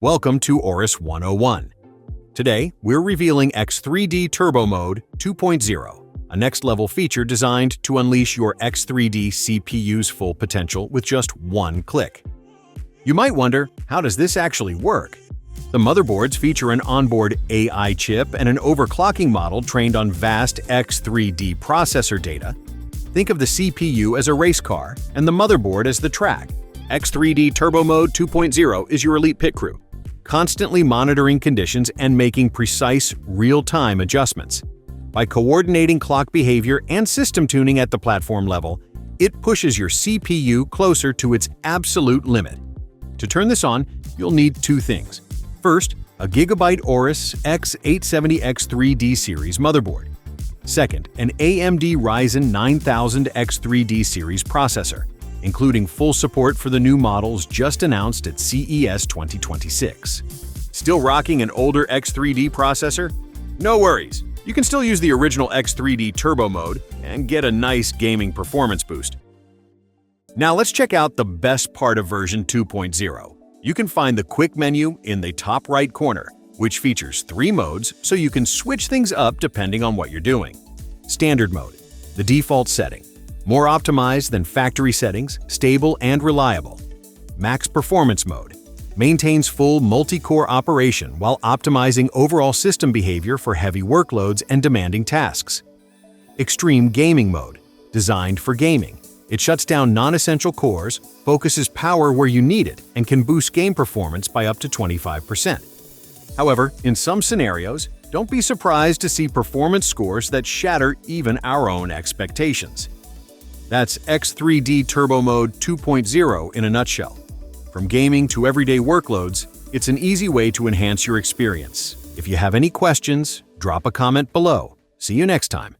Welcome to AORUS 101. Today, we're revealing X3D Turbo Mode 2.0, a next-level feature designed to unleash your X3D CPU's full potential with just one click. You might wonder, how does this actually work? The motherboards feature an onboard AI chip and an overclocking model trained on vast X3D processor data. Think of the CPU as a race car and the motherboard as the track. X3D Turbo Mode 2.0 is your elite pit crew, constantly monitoring conditions and making precise, real-time adjustments. By coordinating clock behavior and system tuning at the platform level, it pushes your CPU closer to its absolute limit. To turn this on, you'll need two things. First, a GIGABYTE AORUS X870 X3D series motherboard. Second, an AMD Ryzen 9000 X3D series processor, including full support for the new models just announced at CES 2026. Still rocking an older X3D processor? No worries, you can still use the original X3D Turbo Mode and get a nice gaming performance boost. Now let's check out the best part of version 2.0. You can find the quick menu in the top right corner, which features 3 modes so you can switch things up depending on what you're doing. Standard mode, the default setting. More optimized than factory settings, stable and reliable. Max Performance Mode maintains full multi-core operation while optimizing overall system behavior for heavy workloads and demanding tasks. Extreme Gaming Mode, designed for gaming. It shuts down non-essential cores, focuses power where you need it, and can boost game performance by up to 25%. However, in some scenarios, don't be surprised to see performance scores that shatter even our own expectations. That's X3D Turbo Mode 2.0 in a nutshell. From gaming to everyday workloads, it's an easy way to enhance your experience. If you have any questions, drop a comment below. See you next time.